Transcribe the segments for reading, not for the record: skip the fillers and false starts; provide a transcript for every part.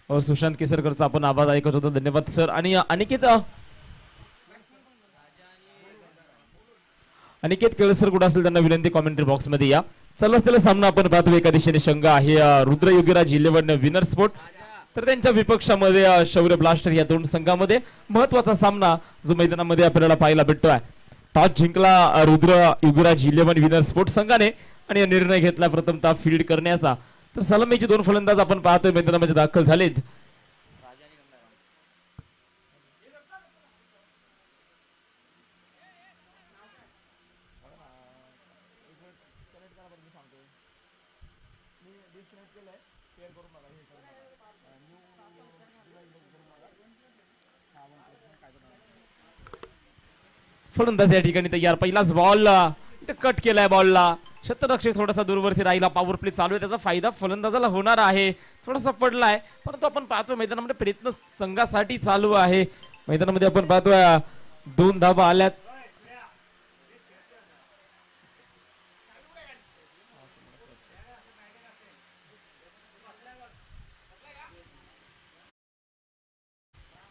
सुशांत केसरकरचा आपण आवाज ऐकत होतो, धन्यवाद सर. आणि अनिकेत केळसर कुठे असेल त्यांना विनंती कॉमेंट्री बॉक्स मध्ये या. चला असलेला सामना आपण पाहतो. एका दिशेने संघ आहे रुद्र योगीराज 11 विनर स्पोर्ट, तर त्यांच्या विपक्षामध्ये शौर्य ब्लास्टर या दोन संघामध्ये महत्वाचा सामना जो मैदानामध्ये आपल्याला पाहायला भेटतोय. टॉस जिंकला रुद्र योगीराज 11 विनर स्पोर्ट संघाने आणि निर्णय घेतला प्रथमतः फील्ड करण्याचा. तर सलामीचे दोन फलंदाज आपण पाहतोय मैदानामध्ये दाखल झालेत. फलंदाज या ठिकाणी तयार. पहिलाच बॉल कट केलाय बॉलला. शतरक्षक थोडासा दूरवरती राहिला. पॉवर प्ले चालू आहे, त्याचा फायदा फलंदाजाला होणार आहे. थोडासा पडलाय, परंतु आपण पाहतो मैदानामध्ये प्रयत्न संघासाठी चालू आहे. मैदानामध्ये आपण पाहतोय 2 धावा आल्यात.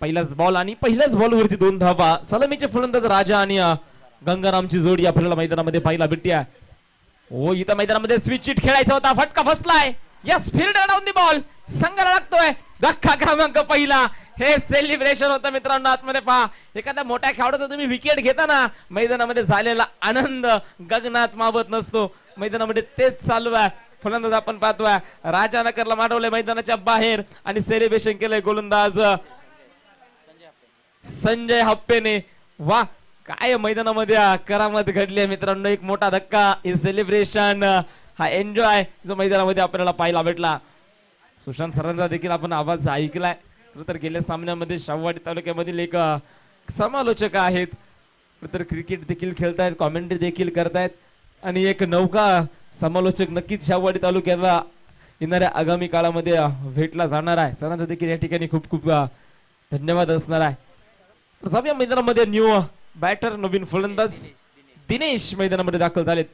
पहिलाच बॉल आणि पहिल्याच बॉलवरती 2 धावा. सलामीचे फलंदाज राजा आणि गंगारामची जोडी आपल्याला मैदानामध्ये पाहायला भेटते. ओ इथं मैदानामध्ये स्विच चिट खेळायचा होता, फटका फसलाय. Yes, field down the ball. संघाला लागतोय धक्का क्रमांक पहिला. हे सेलिब्रेशन होतं मित्रांनो. आतमध्ये पहा, एखाद्या मोठ्या खेळाडूचा तुम्ही विकेट घेताना मैदानामध्ये झालेला आनंद गगनात मावत नसतो. मैदानामध्ये तेच चालू आहे. फलंदाज आपण पाहतोय राजा नकरला मांडवलंय मैदानाच्या बाहेर आणि सेलिब्रेशन केलंय गोलंदाज संजय हप्पेने. वा, काय मैदानामध्ये करामत घडली मित्रांनो. एक मोठा धक्का. हे सेलिब्रेशन, हा एन्जॉय जो मैदानामध्ये आपल्याला पाहायला भेटला. सुशांत सरांचा देखील आपण आवाज ऐकलाय. तर गेल्या सामन्यामध्ये शाहूवाडी तालुक्यामधील एक समालोचक आहेत, तर क्रिकेट देखील खेळतायत, कॉमेंट्री देखील करतायत आणि एक नौका समालोचक नक्कीच शाहूवाडी तालुक्याला येणाऱ्या आगामी काळामध्ये भेटला जाणार आहे. सरांचा देखील या ठिकाणी खूप खूप धन्यवाद असणार आहे. जाऊया मैदानामध्ये न्यू बॅटर, नवीन फलंदाज दिनेश मैदानामध्ये दाखल झालेत.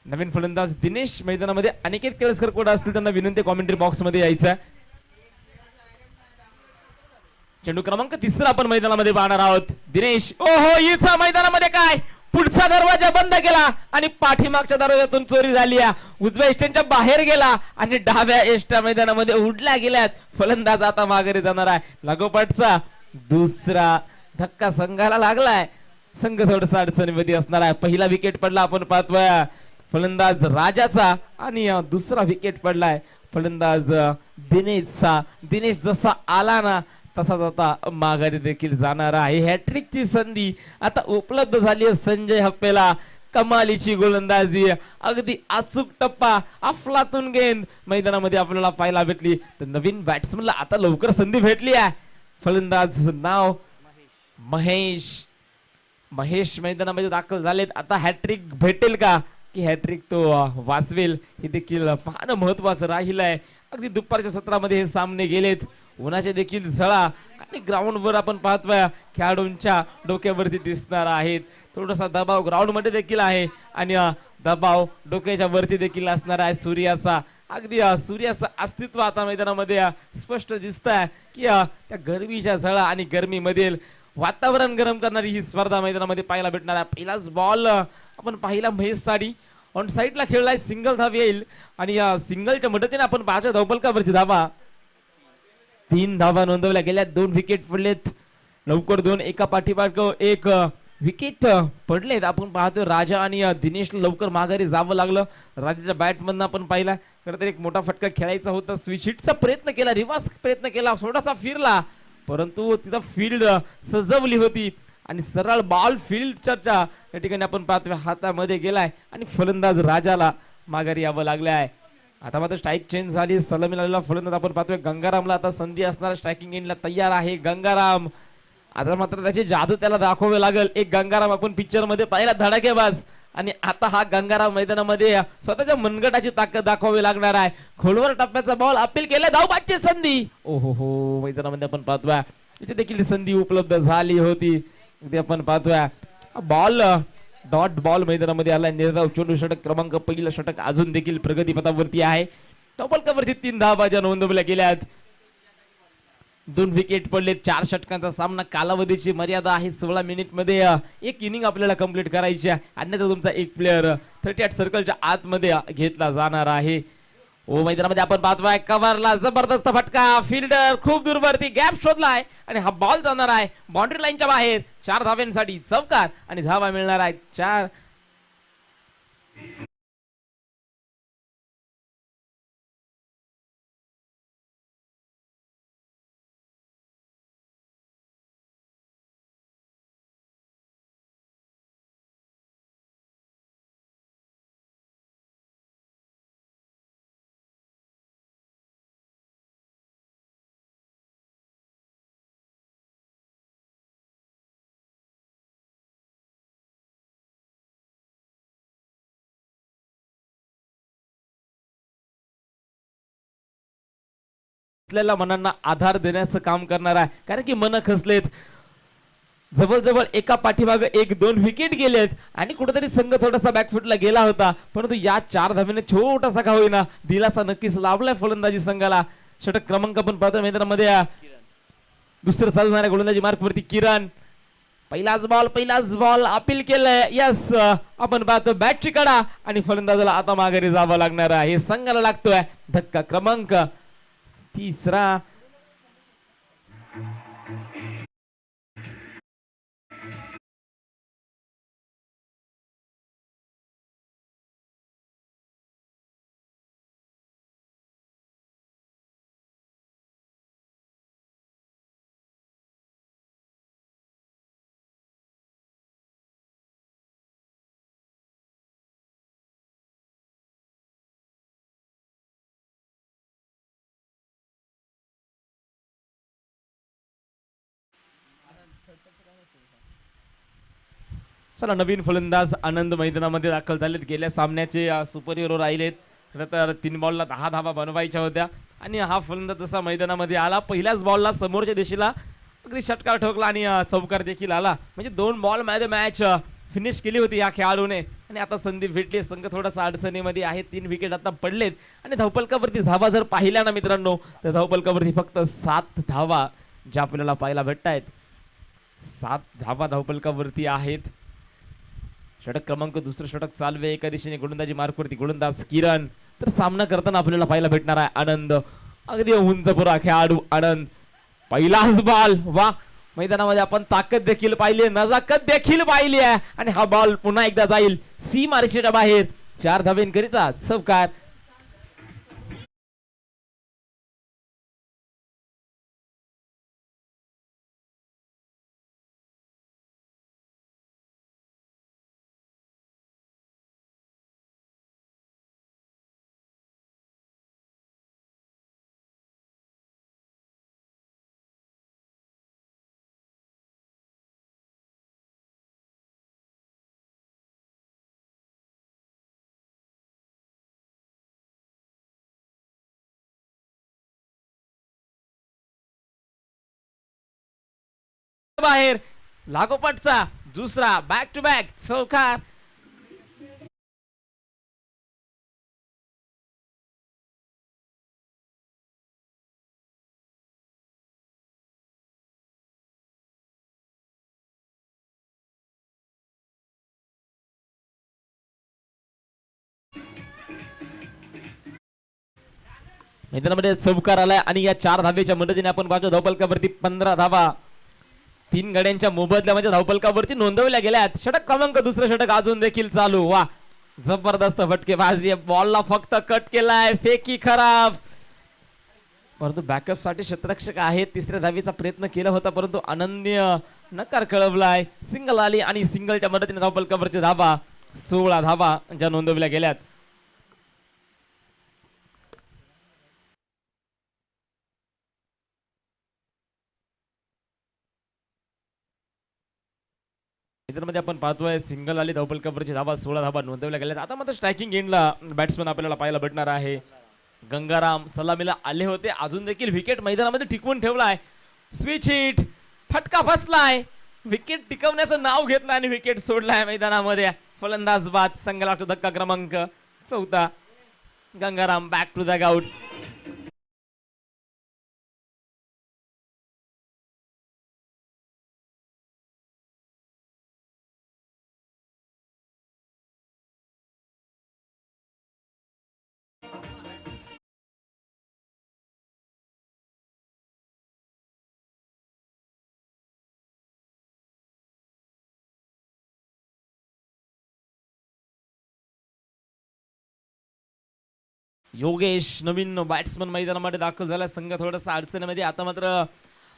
नवीन फलंदाज दिनेश मैदानामध्ये. अनिकेत केळसकर कोण असतील त्यांना विनंती कॉमेंट्री बॉक्स मध्ये यायचं. चेंडू क्रमांक 3 आपण मैदानामध्ये पाहणार आहोत. दिनेश, ओहो, इथं मैदानामध्ये काय, पुढचा दरवाजा बंद केला आणि पाठीमागच्या दरवाजातून चोरी झाली. उजव्या एस्टेच्या बाहेर गेला आणि डाव्या एस्ट्या मैदानामध्ये उडल्या गेल्यात. फलंदाज आता माघारी जाणार आहे. लागोपाठचा दुसरा धक्का संघाला लागलाय. संघ थोडसा अडचणीमध्ये असणार आहे. पहिला विकेट पडला आपण पाहतोय फलंदाज राजाचा आणि दुसरा विकेट पडलाय फलंदाज दिनेशचा. दिनेश जसा आला ना तसाच आता माघारी देखील जाणार आहे. हॅट्रिकची संधी आता उपलब्ध झाली आहे संजय हप्पेला. कमालीची गोलंदाजी, अगदी अचूक टप्पा, अफलातून गेंद मैदानामध्ये आपल्याला पाहायला भेटली. तर नवीन बॅट्समनला आता लवकर संधी भेटली आहे. फलंदाज नाव महेश मैदानामध्ये दाखल झालेत. आता हॅट्रिक भेटेल का, की हॅट्रिक तो वाचवेल, हे देखील पाहणं महत्वाचं राहिलंय. अगदी दुपारच्या सत्रामध्ये हे सामने गेलेत. उन्हाचे देखील झळा आणि ग्राउंडवर आपण पाहतोय खेळाडूंच्या डोक्यावरती दिसणार आहेत. थोडासा दबाव ग्राउंड मध्ये देखील आहे आणि दबाव डोक्याच्या वरती देखील असणार आहे सूर्याचा. अगदी सूर्याचं अस्तित्व आता मैदानामध्ये स्पष्ट दिसत आहे की त्या गरमीच्या झळा आणि गरमीमधील वातावरण गरम करणारी ही स्पर्धा मैदानामध्ये पाहायला भेटणार आहे. पहिलाच बॉल आपण पाहिला महेश साडी ऑन साईडला खेळलाय. सिंगल धाव येईल आणि या सिंगलच्या मदतीने आपण पाहतोय धावफलकावरची धावा. 3 धावा नोंदवल्या गेल्या. 2 विकेट पडलेत. लवकर 2 एका पाठीमाग एक विकेट पडलेत. आपण पाहतोय राजा आणि दिनेशला लवकर माघारी जावं लागलं. राजाच्या बॅटमधनं आपण पाहिला खरं तर एक मोठा फटका खेळायचा होता. स्विच हिटचा प्रयत्न केला, रिव्हर्स प्रयत्न केला, थोडासा फिरला, परंतु तिथं फील्ड सजवली होती आणि सरळ बॉल फील्डच्या या ठिकाणी आपण पाहतोय हातामध्ये गेलाय आणि फलंदाज राजाला माघारी यावं लागले आहे. आता मात्र स्ट्राईक चेंज झाली. सलामी लागलेला फलंदाज आपण पाहतोय गंगारामला आता संधी असणार. स्ट्रायकिंग एंडला तयार आहे गंगाराम. आता मात्र त्याची जादू त्याला दाखवावे लागेल. एक गंगाराम आपण पिक्चर मध्ये पाहिला धडाकेबाज, आणि आता हा गंगाराम मैदानामध्ये स्वतःच्या मनगटाची ताकद दाखवावी लागणार आहे. खोलवर टप्प्याचा बॉल अपील केला. धावबादची संधी. ओहो हो, मैदानामध्ये आपण पाहतोय इथे देखील संधी उपलब्ध झाली होती. आपण पाहतोय बॉल डॉट बॉल मैदानामध्ये आला. निर्धाव चेंडू षटक क्रमांक पहिलं षटक अजून देखील प्रगतीपथावरती आहे. तबलकावरची 3 धावा नोंदवल्या गेल्यात. 2 विकेट पडले. 4 षटकांचा सामना. कालावधीची मर्यादा आहे 16 मिनिट मध्ये एक इनिंग आपल्याला कंप्लीट करायची आहे. अन्यथा तुमचा एक प्लेअर 38 सर्कलच्या आतमध्ये घेतला जाणार आहे. ओ मैदानामध्ये आपण पाहतोय कव्हरला जबरदस्त फटका. फिल्डर खूप दूरवरती गॅप शोधलाय आणि हा बॉल जाणार आहे बाउंड्री लाईनच्या बाहेर. 4 धाव्यांसाठी चौकार आणि धावा मिळणार आहेत 4. मनांना आधार देण्याचं काम करणार आहे. कारण की मन खसलेत. जवळजवळ एका पाठीमागे 1-2 विकेट गेलेत आणि कुठेतरी संघ थोडासा बॅकफुटला गेला होता. परंतु या 4 धावेने छोटासा का होईना दिलासा नक्कीच लाभलाय फलंदाजी संघाला. षटक क्रमांक आपण पाहतो मैदानामध्ये दुसरं चालणाऱ्या गोलंदाजी मार्कवरती किरण. पहिलाच बॉल अपील केलंय. यस आपण पाहतो बॅटची कडा आणि फलंदाजाला आता माघारी जावं लागणार आहे. हे संघाला लागतोय धक्का क्रमांक 3. चला नवीन फलंदाज आनंद मैदानामध्ये दाखल झालेत. गेल्या सामन्याचे सुपर हिरो राहिलेत. खरं तर 3 बॉलला 10 धावा बनवायच्या होत्या आणि हा फलंदाज जसा मैदानामध्ये आला पहिल्याच बॉलला समोरच्या दिशेला अगदी षटकार ठोकला आणि चौकार देखील आला. म्हणजे 2 बॉल मध्ये मॅच फिनिश केली होती या खेळाडूने आणि आता संधी भेटली. संघ थोडासा अडचणीमध्ये आहे. 3 विकेट आता पडलेत आणि धावपलकावरती धावा जर पाहिल्या ना मित्रांनो तर धावपलकावरती फक्त 7 धावा ज्या आपल्याला पाहायला भेटत आहेत. 7 धावा धावपलकावरती आहेत. षटक क्रमांक दुसरं षटक चालवे. एका दिशेने गोलंदाजी मार्कवरती गोलंदाज किरण. तर सामना करताना आपल्याला पाहायला भेटणार आहे आनंद. अगदी उंचपुरा खेळाडू आनंद. पहिलाच बॉल. वा मैदानामध्ये आपण ताकद देखील पाहिली नजाकत देखील पाहिली आहे आणि हा बॉल पुन्हा एकदा जाईल सीमारेषेच्या बाहेर. 4 धावेंकरिता चौकार. बाहेर लागोपाठचा दुसरा बॅक टू बॅक चौकार. मैदानामध्ये चौकार आलाय आणि या 4 धावेच्या मदतीने आपण पाहतो धावपलकावरती 15 धावा 3 गड्यांच्या मोबदल्या म्हणजे धावपलकावरती नोंदवल्या गेल्यात. षटक क्रमांक दुसरं षटक अजून देखील चालू. वा जबरदस्त फटकेबाजी. बॉलला फक्त कट केलाय. फेकी खराब. परंतु बॅकअप साठी क्षेत्ररक्षक आहेत. 3ऱ्या धावेचा प्रयत्न केला होता परंतु अनन्य नकार कळवलाय. सिंगल आली आणि सिंगलच्या मदतीने धावपलकावरची धावा 16 धावा ज्या नोंदवल्या गेल्यात. मध्ये आपण पाहतोय सिंगल आली धावपलकावरची धावा 16 धावा नोंदवल्या गेल्या. आता मात्र स्ट्रायकिंग एंडला बॅट्समन आपल्याला पाहायला भेटणार आहे. गंगाराम सलामीला आले होते. अजून देखील विकेट मैदानामध्ये टिकवून ठेवलाय. स्विच हिट फटका फसलाय विकेट टिकवण्याचं नाव घेतलं आणि विकेट सोडलाय मैदानामध्ये. फलंदाज बाद. संघाला लागतो धक्का क्रमांक 4. Gangaram back to the out. Yogesh नवीन बॅट्समन मैदानामध्ये दाखल झाला. संघ थोडासा अडचणीमध्ये. आता मात्र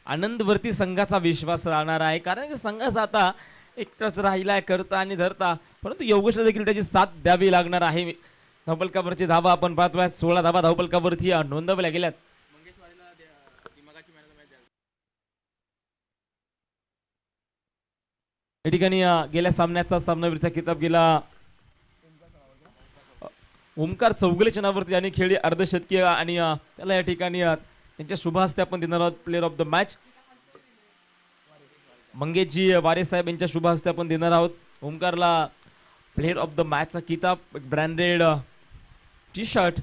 आनंदवरती संघाचा विश्वास राहणार आहे, कारण की संघाचा आता एकटाच राहिलाय करता आणि धरता, परंतु योगेशला देखील त्याची साथ द्यावी लागणार आहे. धावपलकावरची धावा आपण पाहतोय. 16 धावा धावपलकावरती नोंदवल्या गेल्यात. या ठिकाणी गेल्या सामन्याचा सामनावीरचा किताब गेला ओमकार चौगुलेच्या नावावरती आणि खेळी अर्धशतकीय आणि त्याला या ठिकाणी त्यांच्या शुभ हस्ते आपण देणार आहोत प्लेअर ऑफ द मॅच. मंगेशजी वारे साहेब यांच्या शुभ हस्ते आपण देणार आहोत ओमकारला प्लेअर ऑफ द मॅचचा किताब. Branded T shirt.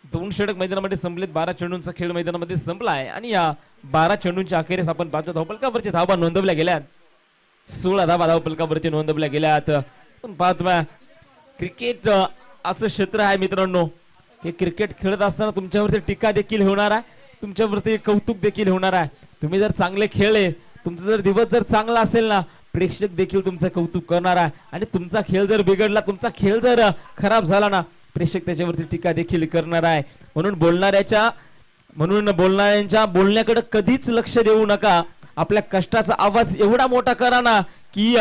2 षटक मैदानामध्ये संपलेत. 12 चेंडूंचा खेळ मैदानामध्ये संपला आहे आणि या 12 चेंडूंच्या अखेरीस आपण पाहतो धावपलकावरची धावा नोंदवल्या गेल्यात. 16 धावा धावपलकावरती नोंदवल्या गेल्यात. पण पाहतोय क्रिकेट असं क्षेत्र आहे मित्रांनो की क्रिकेट खेळत असताना तुमच्यावरती टीका देखील होणार आहे, तुमच्यावरती कौतुक देखील होणार आहे. तुम्ही जर चांगले खेळले, तुमचा जर दिवस जर चांगला असेल ना, प्रेक्षक देखील तुमचं कौतुक करणार आहे. आणि तुमचा खेळ जर बिघडला, तुमचा खेळ जर खराब झाला ना, प्रेक्षक त्याच्यावरती टीका देखील करणार आहे. म्हणून बोलणाऱ्यांच्या बोलण्याकडे कधीच लक्ष देऊ नका. आपल्या कष्टाचा आवाज एवढा मोठा करा ना की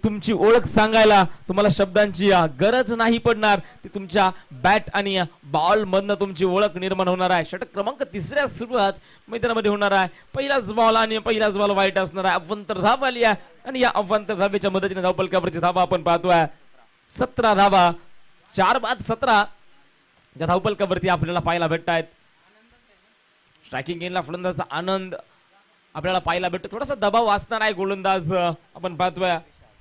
तुमची ओळख सांगायला तुम्हाला शब्दांची गरज नाही पडणार. ती तुमच्या बॅट आणि बॉल मधनं तुमची ओळख निर्माण होणार आहे. षटक क्रमांक 3 सुरुवात मैदानामध्ये होणार आहे. पहिलाच बॉल आणि पहिलाच बॉल वाईट असणार आहे. अव्वंतर धाव आली आहे आणि या अव्वंतर धावेच्या मदतीने धावपलकावरची धावा आपण पाहतोय 17 धावा. 4 बाद 17 ज्या धावपलकावरती आपल्याला पाहायला भेटत आहेत. स्ट्रायकिंग गेनला फलंदाजाचा आनंद आपल्याला पाहायला भेटतो. थोडासा दबाव असणार आहे गोलंदाज आपण पाहतोय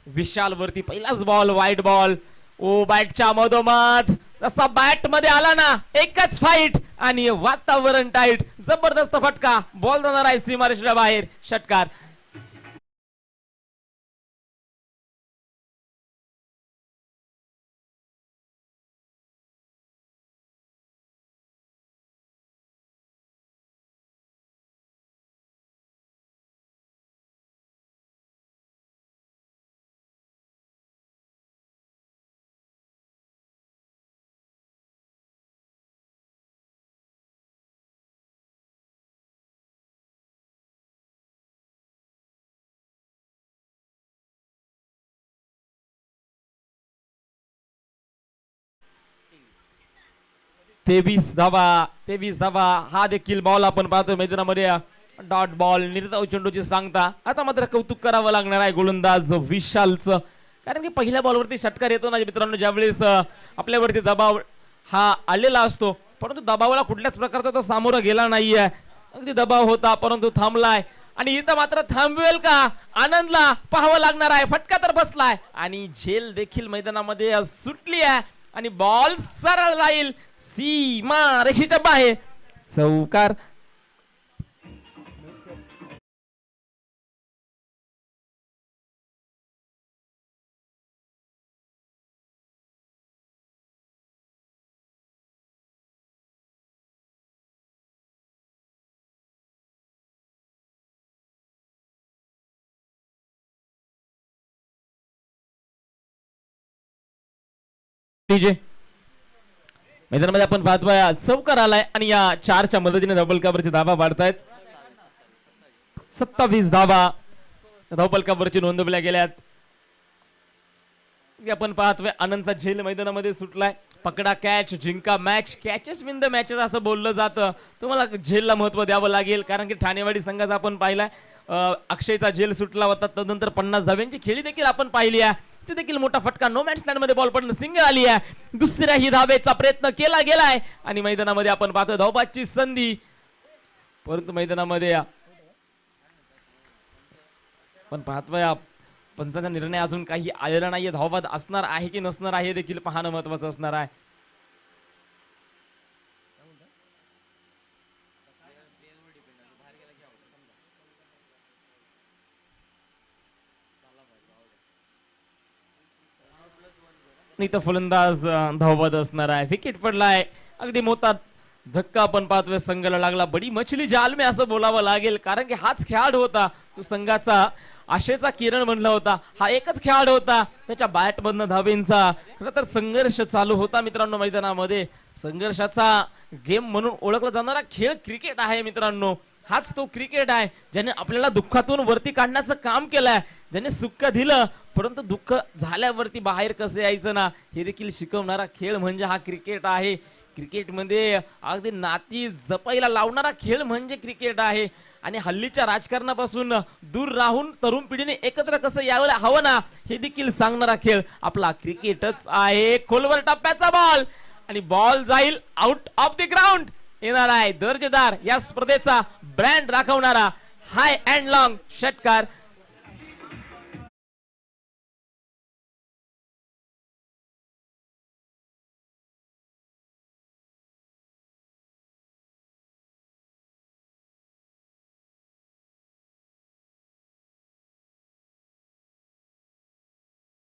विशाल वरती. पहिलाच बॉल वाईट बॉल. ओ बॅटच्या मधोमध जसा बॅट मध्ये आला ना, एकच फाईट आणि वातावरण टाईट. जबरदस्त फटका. बॉल जाणार आहे सीमारेषेच्या बाहेर. षटकार. तेवीस धावा हा देखील बॉल आपण पाहतोय मैदानामध्ये. Dot ball. निर्धाव चेंडूची सांगता. आता मात्र कौतुक करावं लागणार आहे गोलंदाज विशालचं, कारण की पहिल्या बॉलवरती षटकार येतो ना मित्रांनो, ज्यावेळेस आपल्यावरती दबाव हा आलेला असतो, परंतु दबावाला कुठल्याच प्रकारचा तो सामोरा गेला नाहीये. अगदी दबाव होता परंतु थांबलाय. आणि इथं मात्र थांबवेल का आनंदला पाहावं लागणार आहे. फटका तर बसलाय आणि झेल देखील मैदानामध्ये सुटली आहे आणि बॉल सरळ जाईल सीमा रेषेच्या बाहेर. चौकार. मैदानामध्ये आपण पाहतोय चौकार आलाय आणि या 4च्या मदतीने धावपलकावरची धावा वाढतायत. 27 धावा धावपलकावरची नोंदवल्या गेल्यात. आपण पाहतोय आनंदचा झेल मैदानामध्ये सुटलाय. पकडा कॅच जिंका match. Catches win the matches असं बोललं जातं. तुम्हाला झेलला महत्व द्यावं लागेल, कारण की ठाणेवाडी संघाचा आपण पाहिलाय अक्षयचा झेल सुटला होता. तदनंतर 50 धाव्यांची खेळी देखील आपण पाहिली आहे. देखील मोठा फटका. नो मॅच लँड मध्ये बॉल पडणं. सिंगल आली आहे. दुसऱ्याही धावेचा प्रयत्न केला गेलाय आणि मैदानामध्ये आपण पाहतोय धावबाची संधी, परंतु मैदानामध्ये पण पाहतोय पंचाचा निर्णय अजून काही आलेला नाहीये. धावबाद असणार आहे की नसणार आहे देखील पाहणं महत्वाचं असणार आहे. इथं फलंदाज धावबाद असणार आहे. विकेट पडलाय. अगदी मोठा धक्का आपण पाहतोय संघाला लागला. बडी मछली जाल में असं बोलावं लागेल, कारण की हाच खेळाडू होता तो संघाचा आशेचा किरण म्हणला होता. हा एकच खेळाडू होता त्याच्या बॅट मधनं धावेंचा खरं तर संघर्ष चालू होता मित्रांनो मैदानामध्ये. संघर्षाचा गेम म्हणून ओळखला जाणारा खेळ क्रिकेट आहे मित्रांनो. हाच तो क्रिकेट आहे ज्याने आपल्याला दुःखातून वरती काढण्याचं काम केलंय, ज्याने सुख दिलं परंतु दुःख झाल्यावरती बाहेर कसं यायचं ना हे देखील शिकवणारा खेळ म्हणजे हा क्रिकेट आहे. क्रिकेटमध्ये अगदी नाती जपायला लावणारा खेळ म्हणजे क्रिकेट आहे. आणि हल्लीच्या राजकारणापासून दूर राहून तरुण पिढीने एकत्र कसं यायला हवं ना हे देखील सांगणारा खेळ आपला क्रिकेटच आहे. खोलवर टप्प्याचा बॉल आणि बॉल जाईल आउट ऑफ द ग्राउंड. येणार आहे दर्जेदार या स्पर्धेचा ब्रँड राखवणारा हाय अँड लॉंग षटकार.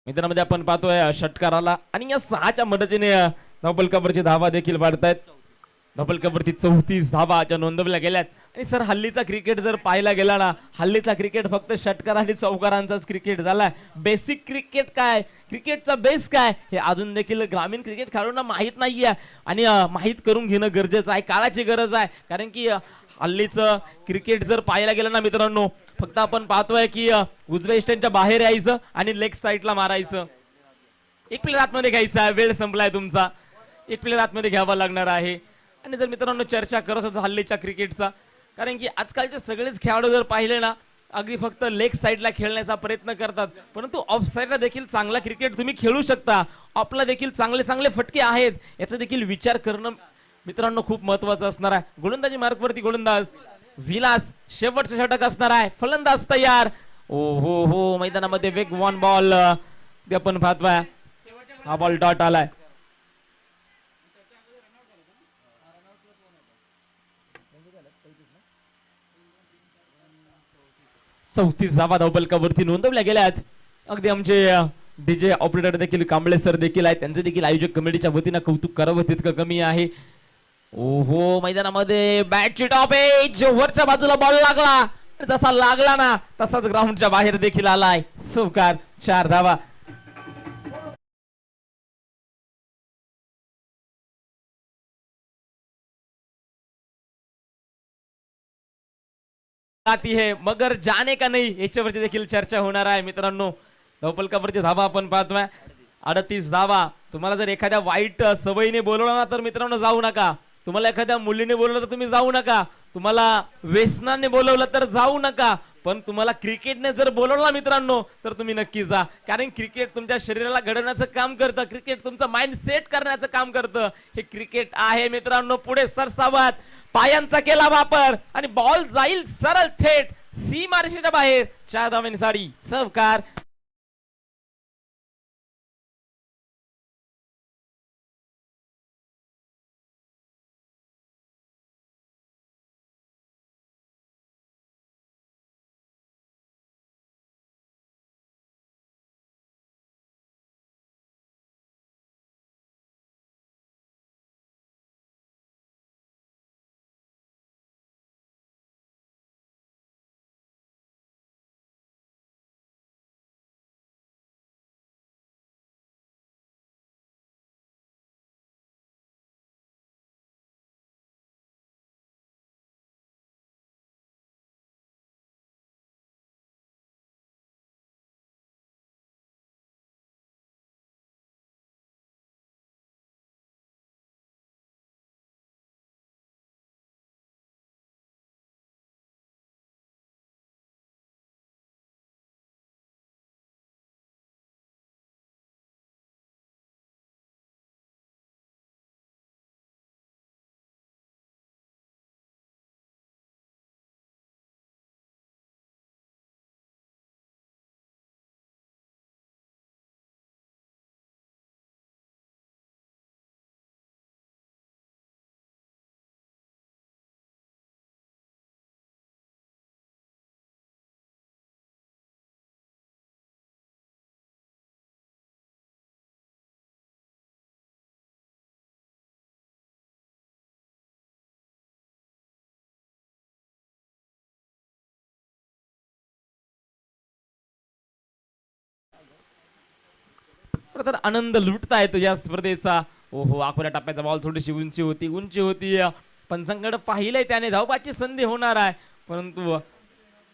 मैदानामध्ये आपण पाहतोय षटकाराला आणि या 6च्या मदतीने डबल कव्हरची धावा देखील वाढतायत. डबल कव्हरची 34 धावा ज्या नोंदवल्या गेल्यात. आणि सर हल्लीचा क्रिकेट जर पाहायला गेला ना हल्लीचा क्रिकेट फक्त षटकार आणि चौकारांचाच क्रिकेट झालाय. बेसिक क्रिकेट काय, क्रिकेटचा बेस काय हे अजून देखील ग्रामीण क्रिकेट खेळाडूंना माहीत नाहीये आणि माहीत करून घेणं गरजेचं आहे, काळाची गरज आहे. कारण की हल्लीचं क्रिकेट जर पाहायला गेलं ना मित्रांनो फक्त आपण पाहतोय की उजव्या स्टंपच्या बाहेर यायचं आणि लेग साईडला मारायचं. एक प्लेअर आतमध्ये घ्यायचा, वेळ संपलाय तुमचा. एक प्लेअर आतमध्ये घ्यावा लागणार आहे. आणि जर मित्रांनो चर्चा करत होतो हल्लीच्या क्रिकेटचा, कारण की आजकालचे सगळेच खेळाडू जर पाहिले ना अगदी फक्त लेग साईडला खेळण्याचा प्रयत्न करतात, परंतु ऑफ साईडला देखील चांगला क्रिकेट तुम्ही खेळू शकता. आपला देखील चांगले चांगले फटके आहेत याचा देखील विचार करणं मित्रांनो खूप महत्वाचं असणार आहे. गोलंदाजी मार्कवरती गोलंदाज विलास शेवटचं षटक असणार आहे. फलंदाज तयार. ओ हो हो मैदानामध्ये वेगवान बॉल आपण पाहतोय. हा बॉल डॉट आलाय. चौतीस धावा धावपलकावरती नोंदवल्या गेल्यात. अगदी आमचे डीजे ऑपरेटर देखील कांबळे सर देखील आहेत, त्यांचे देखील आयोजक कमिटीच्या वतीनं कौतुक करावं तितकं कमी आहे. ओहो मैदानामध्ये बॅटची टॉप एज वरच्या बाजूला बॉल लागला, तसा लागला ना तसाच ग्राउंडच्या बाहेर देखील आलाय. चौकार 4 धावा. आती है मगर जाने का नाही याच्यावरती देखील चर्चा होणार आहे मित्रांनो. धावपलकावरची धावा आपण पाहतोय 38 धावा. तुम्हाला जर एखाद्या वाईट सवयीने बोलवलं ना तर मित्रांनो जाऊ नका. तुम्हाला एखाद्या मुलीने बोलवलं तर तुम्ही जाऊ नका. तुम्हाला व्यसनाने बोलवलं तर जाऊ नका. पण तुम्हाला क्रिकेटने जर बोलवलं मित्रांनो तर तुम्ही नक्की जा. कारण क्रिकेट तुमच्या शरीराला घडवण्याचं काम करतं, क्रिकेट तुमचं माइंड सेट करण्याचं काम करतं. हे क्रिकेट आहे मित्रांनो. पुढे सरसावत पायांचा केला वापर आणि बॉल जाईल सरळ थेट सीमारेषेच्या बाहेर. 4 धावांसाठी चौकार. तर आनंद लुटतायत या स्पर्धेचा. ओहो, अकोल्या टप्प्याचा बॉल थोडीशी उंची होती. पंचांकडे पाहिलंय त्याने धावबाची संधी होणार आहे, परंतु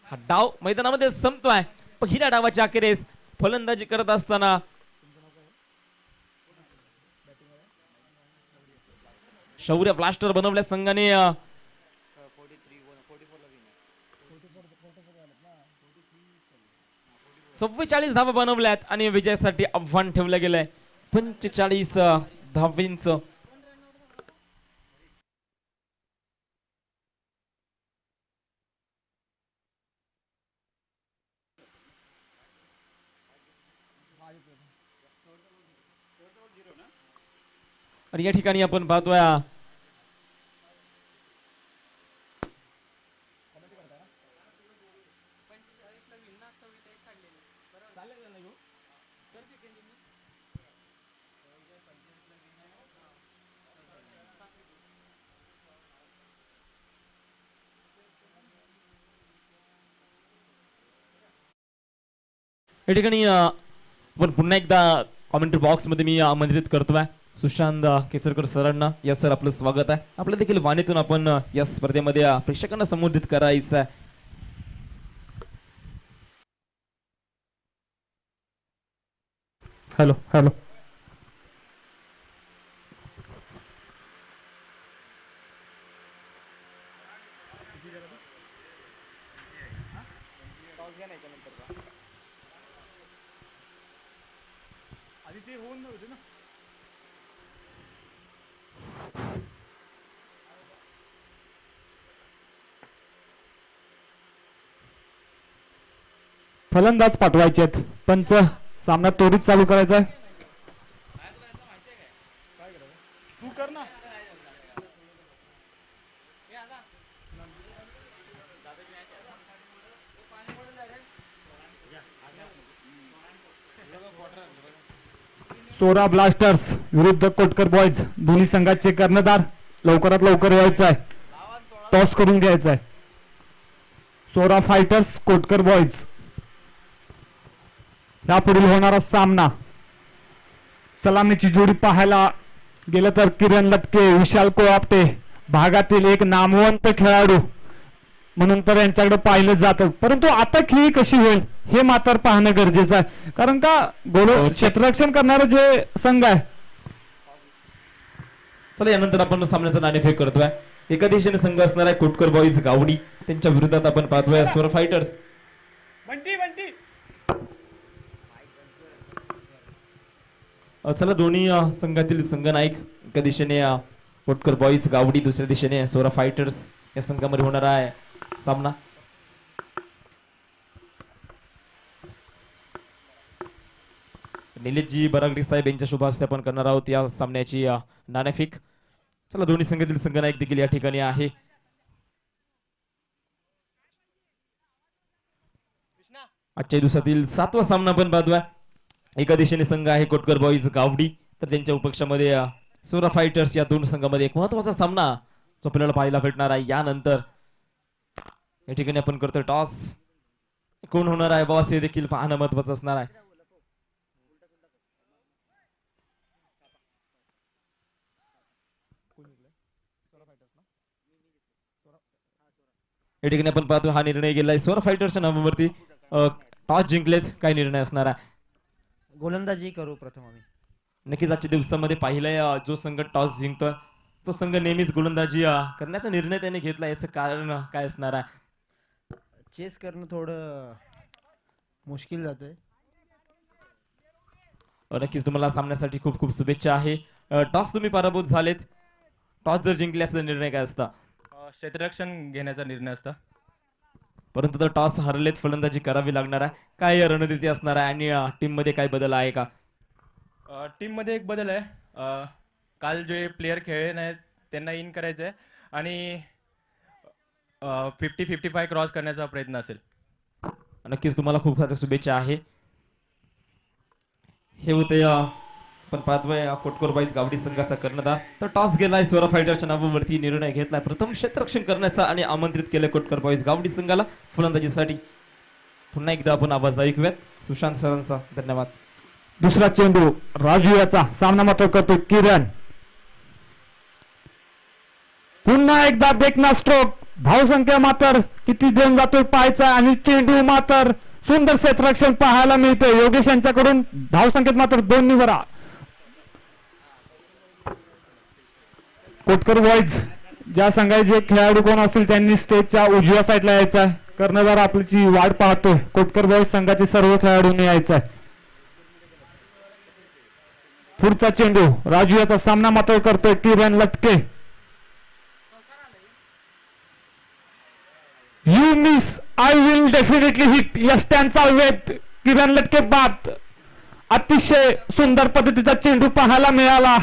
हा डाव मैदानामध्ये संपतोय. पहिल्या डावाच्या अखेरीस फलंदाजी करत असताना शौर्य ब्लास्टर बनवल्या संघाने 44 धावा बनवल्यात आणि विजयासाठी आव्हान ठेवलं गेलंय 45 धावींचं. आणि या ठिकाणी आपण पाहतोय या ठिकाणी आपण पुन्हा एकदा कॉमेंट्री बॉक्स मध्ये मी आमंत्रित करतोय सुशांत केसरकर सरांना. या सर, आपलं स्वागत आहे. आपल्या देखील वाणीतून आपण या स्पर्धेमध्ये प्रेक्षकांना संबोधित करायचं आहे. Hello hello. फलंदाज पाठवायचे आहेत. पंच सामना त्वरित चालू करायचा आहे. सोरा ब्लास्टर्स विरुद्ध कोटकर बॉयज, दोन्ही संघाचे कर्णधार लवकरात लवकर यायचं आहे. टॉस करून घ्यायचं आहे. सोरा फायटर्स कोटकर बॉयज यापुढील होणारा सामना. सलामीची जोडी पाहायला गेलं तर किरण लटके, विशाल कोळापटे भागातील एक नामवंत खेळाडू म्हणून तर यांच्याकडे पाहिलं जातं, परंतु आता खेळी कशी होईल हे मात्र पाहणं गरजेचं आहे. कारण का क्षेत्ररक्षण करणारे जे संघ आहे. चला, यानंतर आपण सामन्याचा नाणेफेक करतोय. एका दिशेने संघ असणार आहे कोटकर बॉईज गावडी, त्यांच्या विरोधात आपण पाहतोय स्वर फायटर्स. चला, दोन्ही संघातील संघनायक, एका दिशेने कोटकर बॉईज गावडी, दुसऱ्या दिशेने सोरा फायटर्स, या संघामध्ये होणार आहे सामना. निलेशजी बरागडी साहेब यांच्या शुभ हस्ते आपण करणार आहोत या सामन्याची नाणेफेक. चला, दोन्ही संघातील संघनायक देखील या ठिकाणी आहे. आजच्या दिवसातील 7वा सामना आपण पाहतोय. एका दिशेने संघ आहे कोटकर बॉईज गावडी, तर त्यांच्या उपक्षामध्ये सोरा फायटर्स. या दोन संघामध्ये एक महत्वाचा सामना जो आपल्याला पाहायला भेटणार आहे. यानंतर या ठिकाणी आपण करतोय टॉस. कोण होणार आहे बॉस हे देखील पाहणं महत्वाचं असणार आहे. या ठिकाणी आपण पाहतो हा निर्णय गेलाय सोरा फायटर्सच्या नावावरती. टॉस जिंकलेच, काय निर्णय असणार आहे? गोलंदाजी करू प्रथम आम्ही. नक्कीच आजच्या दिवसामध्ये पाहिलंय जो संघ टॉस जिंकतोय तो संघ नेहमीच गोलंदाजी करण्याचा निर्णय त्याने घेतला. याचं कारण काय असणार आहे? चेस करणं थोडं मुश्किल जातंय. नक्कीच तुम्हाला सामन्यासाठी खूप खूप शुभेच्छा आहे. टॉस तुम्ही पराभूत झालेत. टॉस जर जिंकले असता निर्णय काय असता? क्षेत्ररक्षण घेण्याचा निर्णय असता, परंतु तर टॉस हरलेत, फलंदाजी करावी लागणार आहे. काय रणनीती असणार आहे आणि टीम मध्ये काय बदल आहे का? टीम मध्ये एक बदल आहे. काल जे प्लेयर खेळले नाहीत त्यांना इन करायचं आहे आणि 50-55 क्रॉस करण्याचा प्रयत्न असेल. नक्कीच तुम्हाला खूप साऱ्या शुभेच्छा आहे. हे होते पण पाहतोय कोटकर बॉईज गावडी संघाचा कर्णधार. तर टॉस गेलाय सोरा फायटरच्या नावावरती, निर्णय घेतलाय प्रथम क्षेत्ररक्षण करण्याचा आणि आमंत्रित केलं कोटकर बॉईज गावडी संघाला फलंदाजीसाठी. पुन्हा एकदा आपण आवाज ऐकूयात सुशांत सरांचा. धन्यवाद. दुसरा चेंडू राजू याचा सामना मात्र करतो किरण. पुन्हा एकदा देखना स्ट्रोक. धावसंख्या मात्र किती देऊन जातोय पाहायचा आणि चेंडू मात्र सुंदर क्षेत्ररक्षण पाहायला मिळते योगेश यांच्याकडून. धावसंख्येत मात्र 2 निवरा. कोटकर बॉईज ज्या संघाचे खेळाडू कोण असतील त्यांनी स्टेजच्या उजव्या साईडला यायचं आहे. कर्णधार आपल्याची वाट पाहतोय. कोटकर बॉईज संघाचे सर्व खेळाडूंनी यायचं आहे. पुढचा चेंडू राजू याचा सामना मात्र करतोय Kiran Latke. You miss I will definitely hit. यष्ट्यांचा वेध किरण लटके बाद. अतिशय सुंदर पद्धतीचा चेंडू पाहायला मिळाला.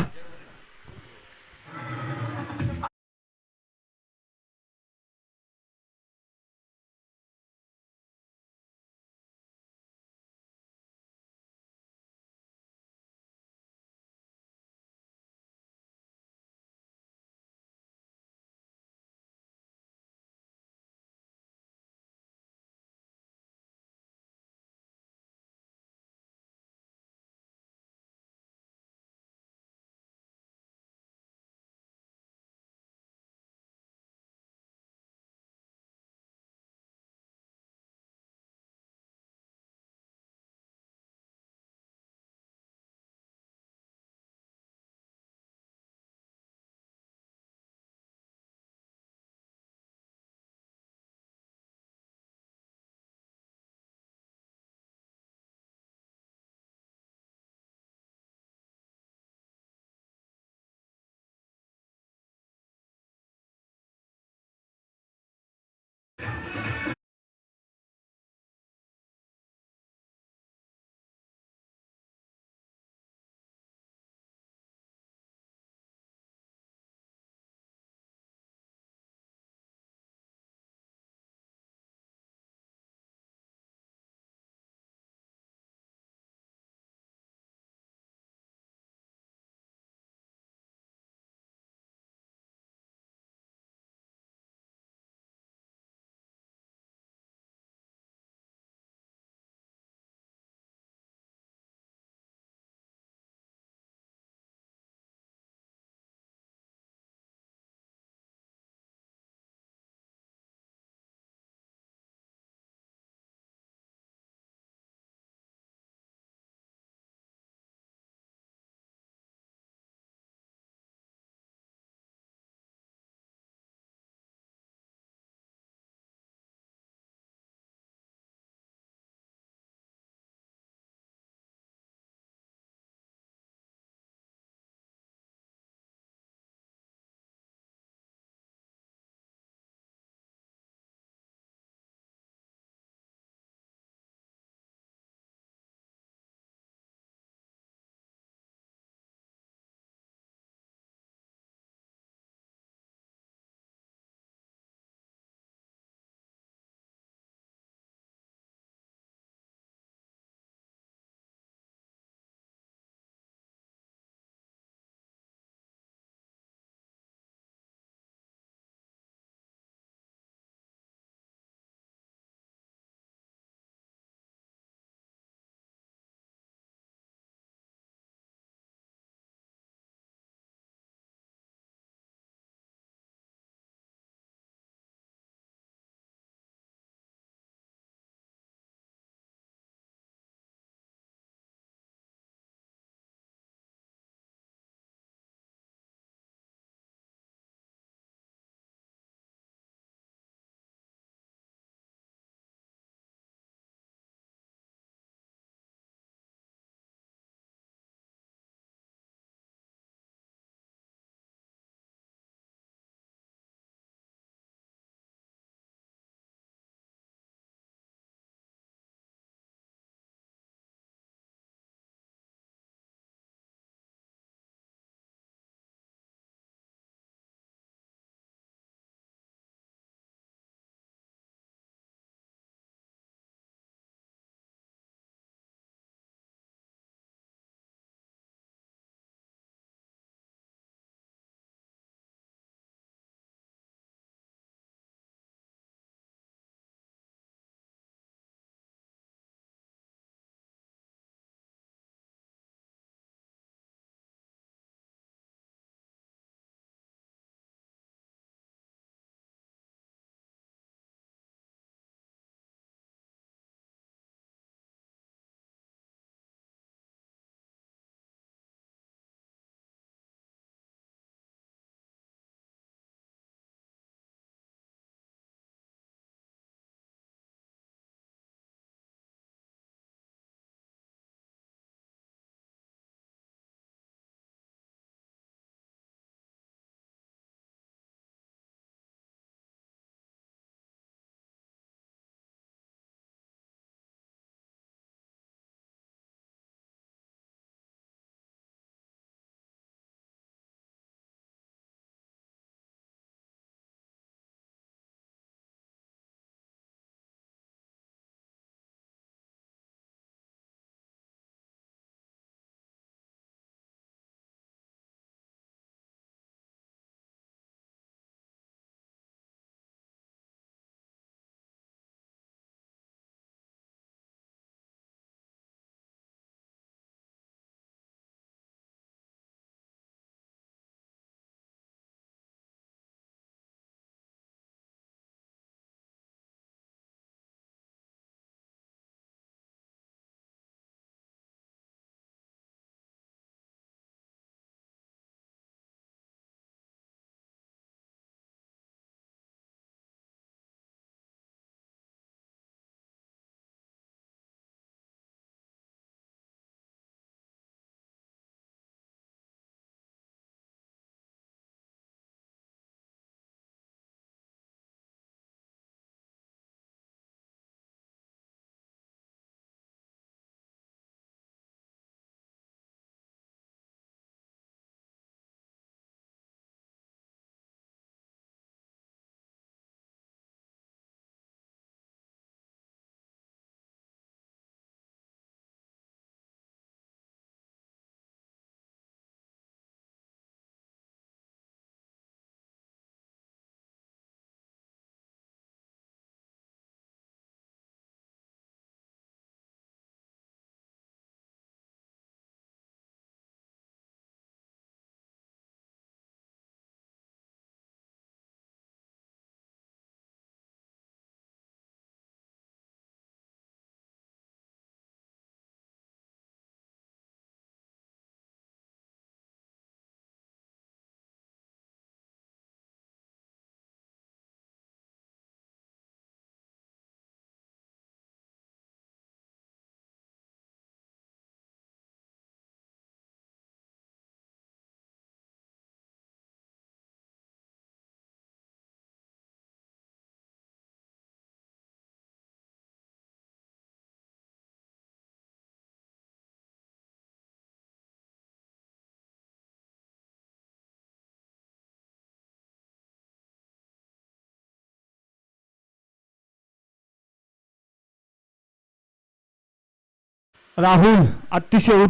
राहुल अतिशय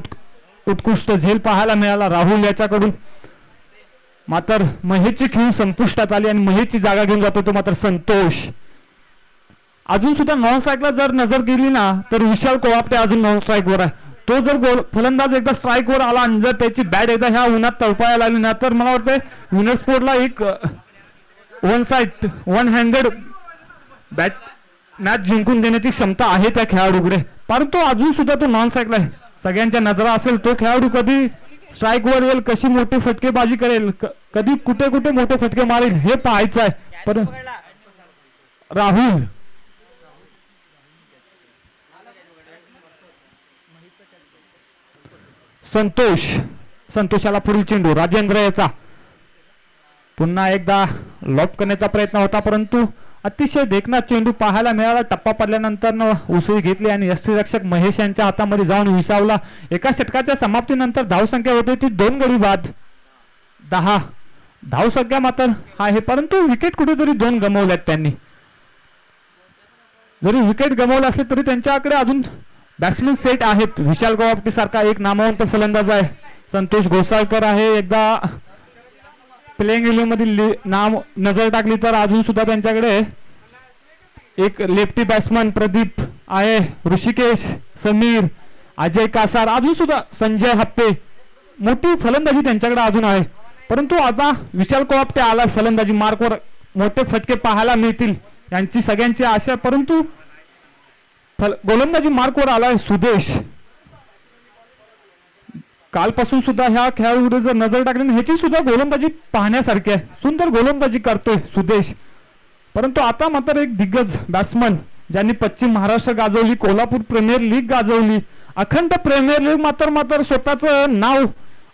उत्कृष्ट झेल पाहायला मिळाला राहुल याच्याकडून. मात्र महेशची खेळी संपुष्टात आली आणि महेशची जागा घेऊन जातो तो मात्र संतोष. अजून सुद्धा नॉन स्ट्राईकला जर नजर गेली ना तर विशाल कोवाप्टे अजून नॉन स्ट्राईकवर आहे. तो जर फलंदाज एकदा स्ट्राईकवर आला आणि जर त्याची बॅट एकदा ह्या उन्हात तळपायला लागली ना तर मला वाटतं विनर स्पोर्टला एक वन हँडेड बॅट मॅच जिंकून देण्याची क्षमता आहे त्या खेळाडूकडे. परंतु अजून सुद्धा तो नॉन स्ट्राईकला आहे. सगळ्यांच्या नजरा असेल तो खेळाडू कधी स्ट्राईकवर येईल, कशी मोठी फटकेबाजी करेल, कधी कुठे कुठे मोठे फटके मारेल हे पाहायचं आहे. पण राहुल संतोषाला पुढील चेंडू राजेंद्र याचा पुन्हा एकदा लॉप करण्याचा प्रयत्न होता परंतु अतिशय देखणा चेंडू पाहायला मिळाला. टप्पा पडल्यानंतर उसळी घेतली आणि यष्टीरक्षक महेश यांच्या हातामध्ये जाऊन विसावला. एका षटकाच्या समाप्तीनंतर धावसंख्या होती ती 2 गडी बाद 10 धावसंख्या मात्र आहे परंतु विकेट कुठेतरी 2 गमावल्यात त्यांनी. जरी विकेट गमावले असले तरी त्यांच्याकडे अजून बॅट्समॅन सेट आहेत. विशाल कोवाप्टे सारखा एक नामवंत फलंदाज आहे. संतोष घोसाळकर आहे. एकदा प्लेइंग इलेव्हन मधील नाम नजर टाकली तर अजून सुद्धा त्यांच्याकडे एक लेफ्टी बॅट्समन प्रदीप आहे. ऋषिकेश, समीर, अजय कासार, अजून सुद्धा संजय हप्पे, मोठी फलंदाजी त्यांच्याकडे अजून आहे. परंतु आता विशाल कोवाप्टे आला फलंदाजी मार्कवर मोठे फटके पाहायला मिळतील यांची सगळ्यांची आशा. परंतु गोलंदाजी मार्कवर आलाय सुदेश. कालपासून सुद्धा ह्या खेळाडूकडे जर नजर टाकली ह्याची सुद्धा गोलंदाजी पाहण्यासारखी आहे. सुंदर गोलंदाजी करतोय सुदेश. परंतु आता मात्र एक दिग्गज बॅट्समन ज्यांनी पश्चिम महाराष्ट्र गाजवली, कोल्हापूर प्रीमियर लीग गाजवली, अखंड प्रीमियर लीग मात्र स्वतःचं नाव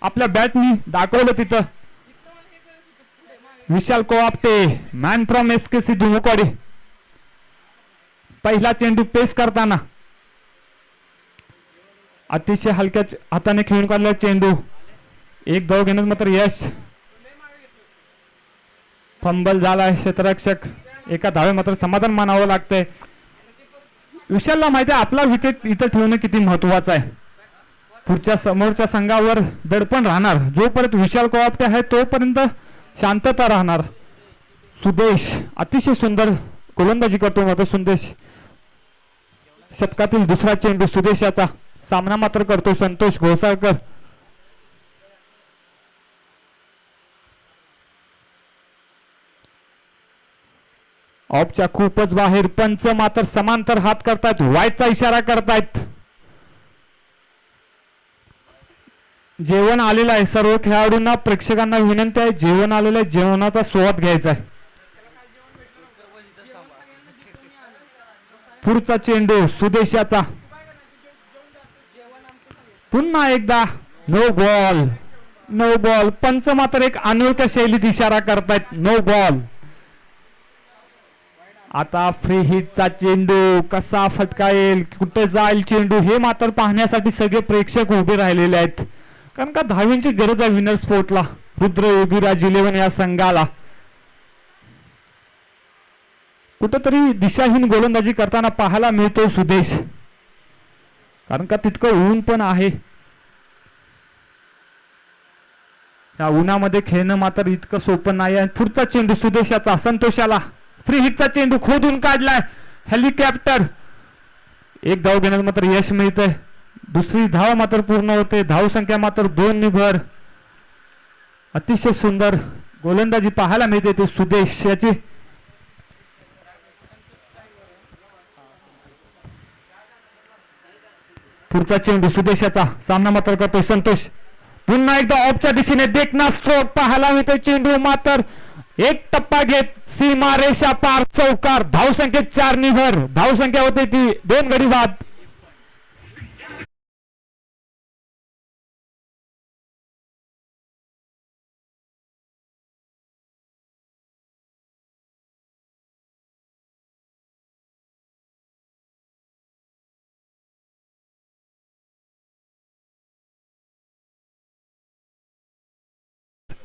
आपल्या बॅटनी दाखवलं तिथं. विशाल कोवाप्टे मॅन फ्रॉम SKC धुमुकवाडी. पहिला चेंडू पेस करताना अतिशय हलक्या हाताने खेळून काढला चेंडू. एक धाव घेण्यात मात्र यश. फंबल झालाय क्षेत्ररक्षक. एका धावे मात्र समाधान मानावं लागतंय. विशालला माहिती आहे आपला विकेट इथं ठेवणं किती महत्वाचं आहे. पुढच्या समोरच्या संघावर दडपण राहणार. जोपर्यंत विशाल कोवाप्टे आहे तोपर्यंत शांतता राहणार. सुदेश अतिशय सुंदर गोलंदाजी करतो मात्र सुदेश. शतकातील दुसरा चेंडू सुदेशाचा. सामना मात्र करतो संतोष घोसाळकर. ऑफच्या खूपच बाहेर. पंच मात्र समांतर हात करतायत, वाईटचा इशारा करतायत. जेवण आलेलं आहे. सर्व खेळाडूंना प्रेक्षकांना विनंती आहे जेवण आलेलं आहे, जेवणाचा स्वाद घ्यायचा आहे. पुढचा चेंडू सुदेशाचा. पुन्हा एकदा नो बॉल. पंच मात्र एक अनोळख्या शैलीत इशारा करतायत नो बॉल. आता फ्री हिटचा चेंडू कसा फटकायेल, कुठे जाईल चेंडू हे मात्र पाहण्यासाठी सगळे प्रेक्षक उभे राहिलेले आहेत. कारण का धावींची गरज आहे विनर स्पोर्टला, रुद्र योगीराज 11 या संघाला. कुठेतरी दिशाहीन गोलंदाजी करताना पाहायला मिळतो सुदेश. कारण का तितकं ऊन पण आहे. या उन्हामध्ये खेळणं मात्र इतकं सोपं नाही आहे. पुढचा चेंडू सुदेशाचा. संतोषाला फ्री हिटचा चेंडू खोदून काढलाय. हेलिकॉप्टर. एक धाव घेण्यात मात्र यश मिळतंय. दुसरी धाव मात्र पूर्ण होते. धाव संख्या मात्र 2 ने भर. अतिशय सुंदर गोलंदाजी पाहायला मिळते ते सुदेश याची. पुढचा चेंडू सुदेशाचा. सामना मात्र करतोय संतोष. पुन्हा एकदा ऑफच्या दिशेने देखना स्ट्रोक पाहायला मिळतोय. चेंडू मात्र एक टप्पा घेत सीमा रेषा पार चौकार. धावसंख्येत 4 ने भर. धावसंख्या होते ती 2 गडी बाद.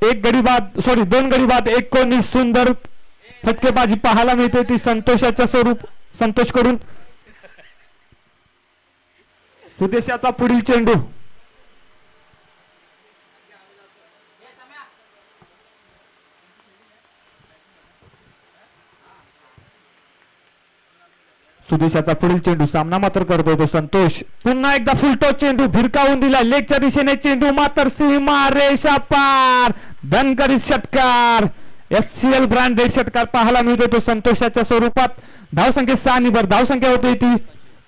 एक गडी बाद 2 गडी बाद 19. सुंदर फटकेबाजी पाहायला मिळते ती संतोषाच्या स्वरूप संतोष कडून. सुदेशाचा पुढील चेंडू सुदेशाचा पुढील चेंडू सामना मात्र करतोय तो संतोष पुन्हा एकदा फुलटो चेंडू भिरकावून दिला लेगच्या दिशेने चेंडू मात्र सीमा रेषा पार धनकरी षटकार SCL ब्रँडेड षटकार पाहायला मिळतोय तो संतोषाच्या स्वरूपात धावसंख्या 6 निभर धावसंख्या होती ती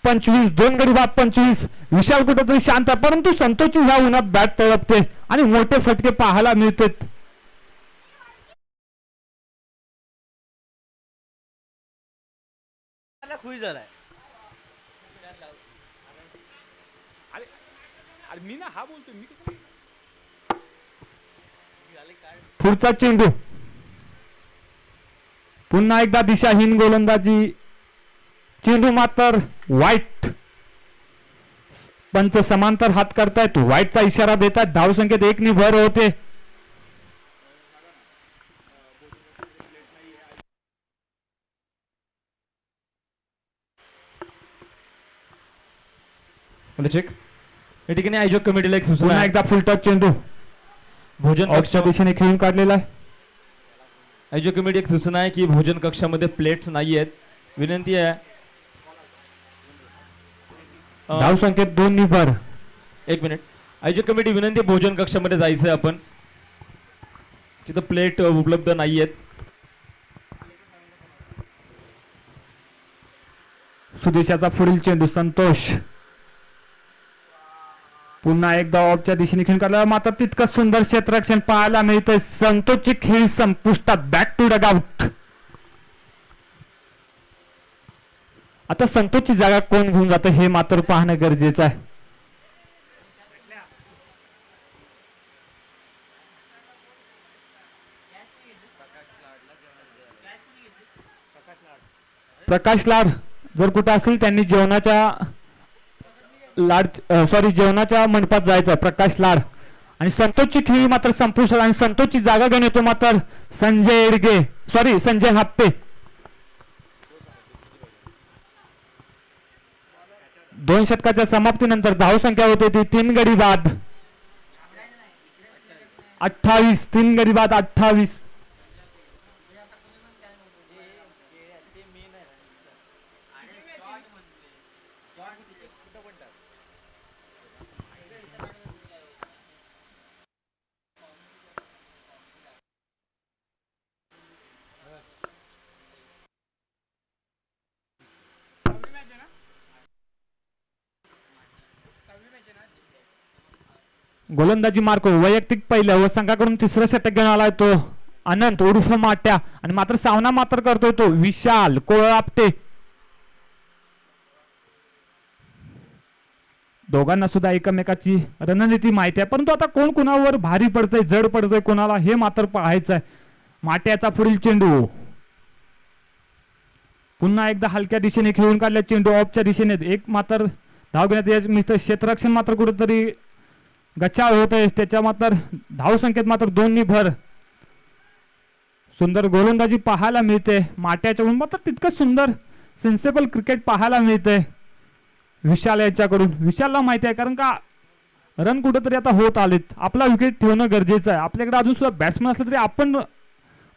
25 2 गडी बाद 25 विशाल कुठेतरी शांत आहे परंतु संतोषची ह्या उन्हात बॅट तळपते आणि मोठे फटके पाहायला मिळतात खुश झालाय पुढचा चेंडू पुन्हा एकदा दिशाहीन गोलंदाजी चेंडू मात्र वाईट पंच समांतर हात करतायत वाईटचा इशारा देतात धावसंख्येत 1 नि भर होते चेक या ठिकाणी आयोजक कमिटीला एक सूचना पुन्हा आहे. एकदा फुलटॉस चेंडू भोजन कक्ष ऑफच्या दिशेने खेळून काढलेला आहे आयोजक कमिटी एक सूचना आहे की भोजन कक्षामध्ये प्लेट्स नाही आहेत विनंती आहे धावसंख्येत 2 नि भर एक मिनिट आयोजक कमिटी विनंती आहे, भोजन कक्षामध्ये जायचं आपण तिथं प्लेट उपलब्ध नाही आहेत सुदेशाचा पुढील चेंडू संतोष पुन्हा एकदा ऑफच्या दिशेने खेळून काढला मात्र तितकं सुंदर क्षेत्ररक्षण पाहायला मिळतंय संतोषची खेळ संपुष्टात बॅक टू डग आउट आता संतोषची जागा कोण घेऊन जातं हे मात्र पाहणं गरजेचं आहे प्रकाश लाड जर कुठं असेल त्यांनी जेवणाच्या मंडपात जायचं प्रकाश लाड आणि संतोषची खेळी मात्र संपुष्टात आणि संतोषची जागा घेऊन येतो मात्र संजय हाप्पे 2 षटकाच्या समाप्तीनंतर धावसंख्या होते ती 3 गडी बाद 28 3 गडी बाद 28 गोलंदाजी मार्क वैयक्तिक पहिलं व संघाकडून तिसरं षटक घेऊन आलाय तो अनंत उर्फ माट्या आणि मात्र सामना मात्र करतोय तो विशाल कोळापटे दोघांना सुद्धा एकमेकाची रणनीती माहिती आहे परंतु आता कोण कोणावर भारी पडतंय जड पडतंय कोणाला हे मात्र पाहायचं आहे माट्याचा पुढील चेंडू पुन्हा एकदा हलक्या दिशेने खेळून काढल्या चेंडू ऑफच्या दिशेने एक मात्र धाव घेण्यात मिळतं क्षेत्ररक्षण मात्र कुठेतरी गचाळ होत आहे त्याच्या मात्र धावसंख्येत मात्र 2 नि भर सुंदर गोलंदाजी पाहायला मिळते माट्याच्याकडून मात्र तितकं सुंदर सेन्सेबल क्रिकेट पाहायला मिळते विशाल यांच्याकडून विशालला माहिती आहे कारण का रन कुठेतरी आता होत आलेत आपला विकेट ठेवणं गरजेचं आहे आपल्याकडे अजून सुद्धा बॅट्समन असलं तरी आपण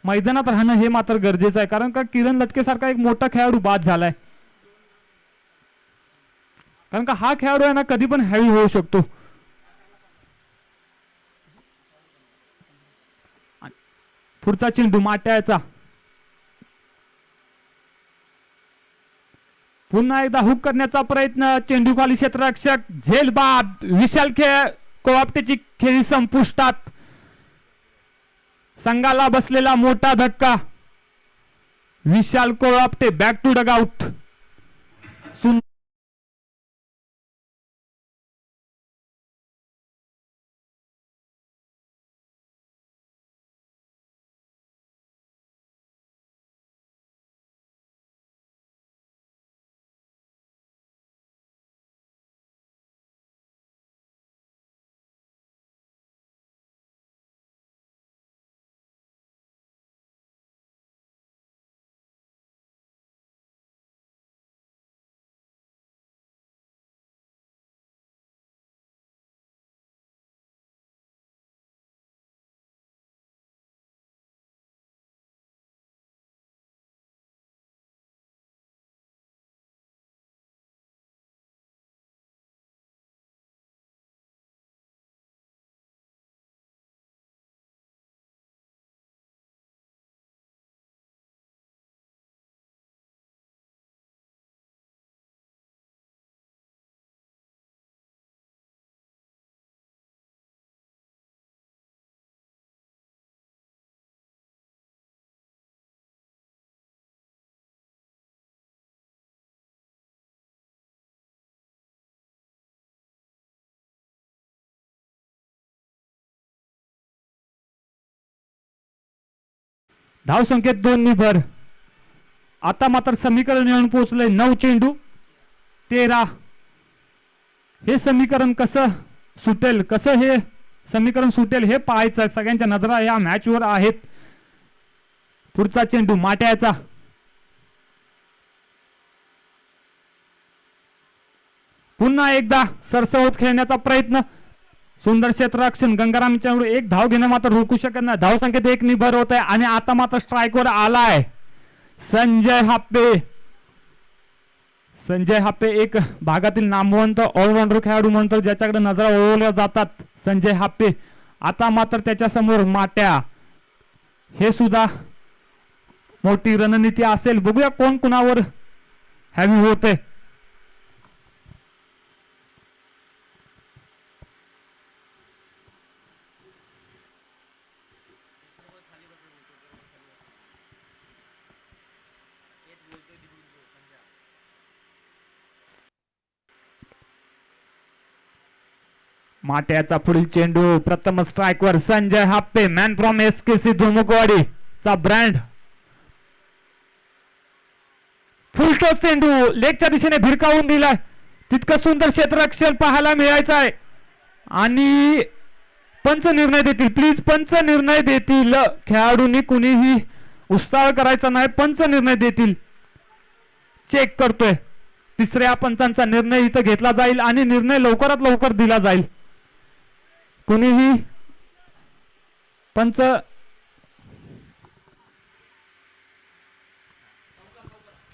मैदानात राहणं हे मात्र गरजेचं आहे कारण का किरण लटके सारखा एक मोठा खेळाडू बाद झालाय कारण का हा खेळाडू आहे ना कधी पण हॅवी होऊ शकतो पुढचा चेंडू माट्याचा पुन्हा एकदा हुक करण्याचा प्रयत्न चेंडू खाली क्षेत्ररक्षक झेल बाद विशाल कोळापटेची खेळी संपुष्टात संघाला बसलेला मोठा धक्का विशाल कोळापटे बॅक टू डग आउट धाव संख्येत 2 निभर. आता मात्र समीकरण येऊन पोहोचलंय 9 चेंडू 13. हे समीकरण कसं सुटेल, कसं हे समीकरण सुटेल हे पाहायचं. सगळ्यांच्या नजरा या मॅच वर आहेत. पुढचा चेंडू माट्याचा. पुन्हा एकदा सरसवत खेळण्याचा प्रयत्न. सुंदर क्षेत्ररक्षण गंगारामच्या एक धाव घेणं मात्र रोखू शकत नाही. धाव संख्येत 1 निभर होत आहे आणि आता मात्र स्ट्राईकवर आलाय संजय हाप्पे. संजय हाप्पे एक भागातील नामवंत ऑलराऊंडर खेळाडू म्हणतो ज्याच्याकडे नजरा वळवल्या जातात. संजय हाप्पे. आता मात्र त्याच्या समोर माट्या. हे सुद्धा मोठी रणनीती असेल. बघूया कोण कुणावर हॅवी होते. माट्याचा पुढील चेंडू. प्रथम स्ट्राईकवर संजय हाप्पे मॅन फ्रॉम एसकेसी धुमुकवाडी चा ब्रँड. फुलटॉस चेंडू लेगच्या दिशेने भिरकावून दिलाय. तितकं सुंदर क्षेत्ररक्षण पाहायला मिळायचं आहे आणि पंच निर्णय देतील. प्लीज पंच निर्णय देतील. खेळाडूंनी कुणीही उत्साह करायचा नाही. पंच निर्णय देतील. चेक करतोय. तिसऱ्या पंचांचा निर्णय इथं घेतला जाईल आणि निर्णय लवकरात लवकर दिला जाईल. कुणीही पंच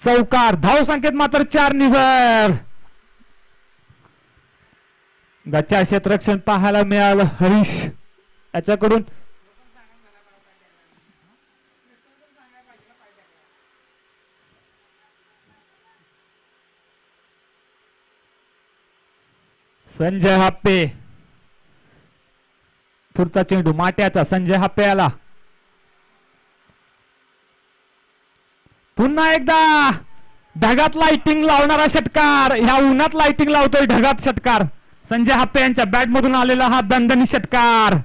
चौकार. धाव संख्येत मात्र 4 निभर. गच्चा क्षेत्ररक्षण पाहायला मिळालं हरीश याच्याकडून. संजय हाप्पे. पुढचा चेंडू माट्याचा. संजय हाप्पे आला. पुन्हा एकदा ढगात लाइटिंग लावणारा षटकार. ह्या उन्हात लाइटिंग लावतोय ढगात षटकार. संजय हाप्पे यांच्या बॅट मधून आलेला हा दणदणी षटकार.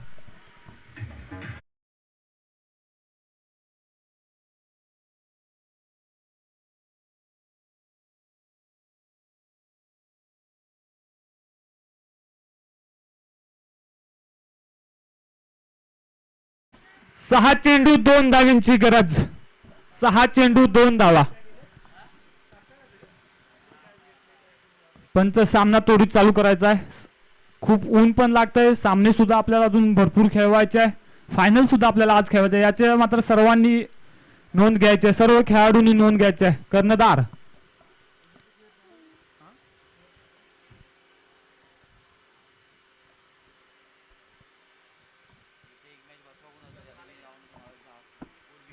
सहा चेंडू 2 धावांची गरज. 6 चेंडू 2 धावा. पंच सामना तोडीत चालू करायचा आहे. खूप ऊन पण लागतंय. सामने सुद्धा आपल्याला अजून भरपूर खेळवायचे आहे. फायनल सुद्धा आपल्याला आज खेळवायचे. याचे मात्र सर्वांनी नोंद घ्यायची आहे. सर्व खेळाडूंनी नोंद घ्यायची आहे. कर्णधार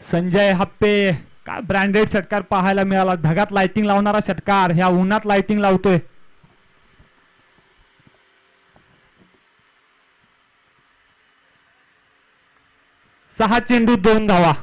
संजय हाप्पे. काय ब्रँडेड षटकार पाहायला मिळाला. ढगात लाइटिंग लावणारा षटकार. ह्या उन्हात लाइटिंग लावतोय. सहा चेंडू 2 धावा.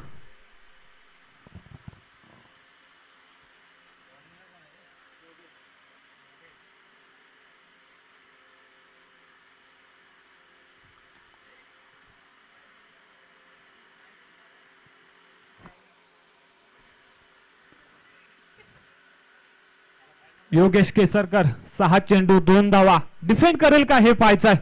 योगेश केसरकर. 6 चेंडू 2 धावा. डिफेंड करेल का हे पाहायचं आहे.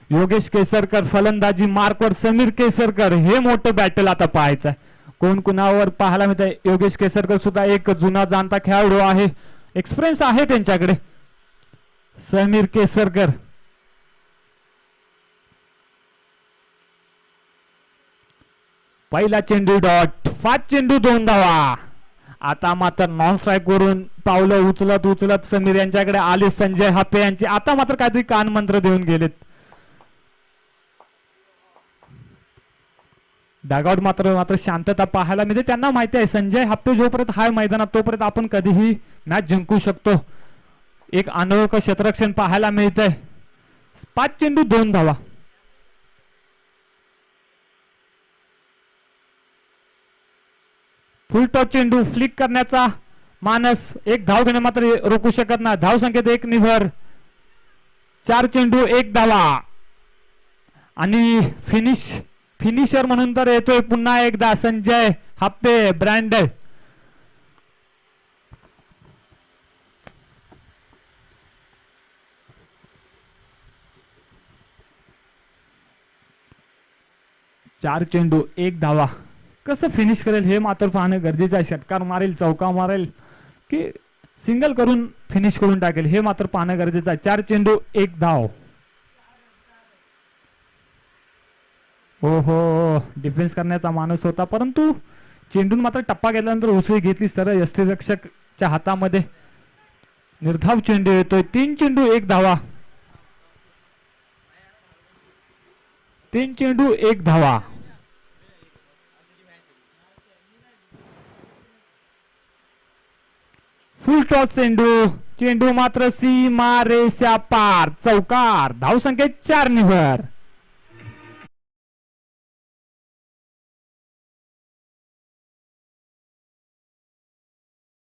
योगेश केसरकर फलंदाजी मार्कवर समीर केसरकर. हे मोठं बॅटल आता पाहायचं आहे. कोण कुणावर पाहायला मिळतंय. योगेश केसरकर सुद्धा एक जुना जाणता खेळाडू आहे. एक्सपिरियन्स आहे त्यांच्याकडे. समीर केसरकर. पहिला चेंडू डॉट. 5 चेंडू 2 धावा. आता मात्र नॉन स्ट्राईक वरून पावलं उचलत उचलत समीर यांच्याकडे आले संजय हाप्पे यांची. आता मात्र काहीतरी कान मंत्र देऊन गेलेत. डागआउट मात्र शांतता पाहायला मिळते. त्यांना माहिती आहे संजय हाप्पे जोपर्यंत हाय मैदानात तोपर्यंत आपण कधीही मॅच जिंकू शकतो. एक अनोखं क्षेत्ररक्षण पाहायला मिळतंय. 5 चेंडू 2 धावा. फुल टॉप चेंडू फ्लिक करण्याचा मानस. एक धाव घेणं मात्र रोखू शकत नाही. धाव संख्येत 1 निभर. 4 चेंडू 1 धावा आणि फिनिश फिनिशर म्हणून तर येतोय पुन्हा एकदा संजय हप्ते ब्रँडेड. चार चेंडू एक धावा. कसं फिनिश करेल हे मात्र पाहणं गरजेचं आहे. षटकार मारेल, चौका मारेल की सिंगल करून फिनिश करून टाकेल हे मात्र पाहणं गरजेचं आहे. 4 चेंडू एक धाव. हो हो डिफेन्स करण्याचा माणूस होता परंतु चेंडून मात्र टप्पा घेतल्यानंतर उसळी घेतली सरळ यष्टीरक्षकच्या हातामध्ये. निर्धाव चेंडू येतोय. 3 चेंडू एक धावा. 3 चेंडू एक धावा. फुल टॉस चेंडू. चेंडू मात्र सीमा रेषा पार. चौकार. धावसंख्या 4 निव्वळ.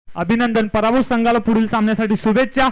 अभिनंदन. पराभूत संघाला पुढील सामन्यासाठी शुभेच्छा.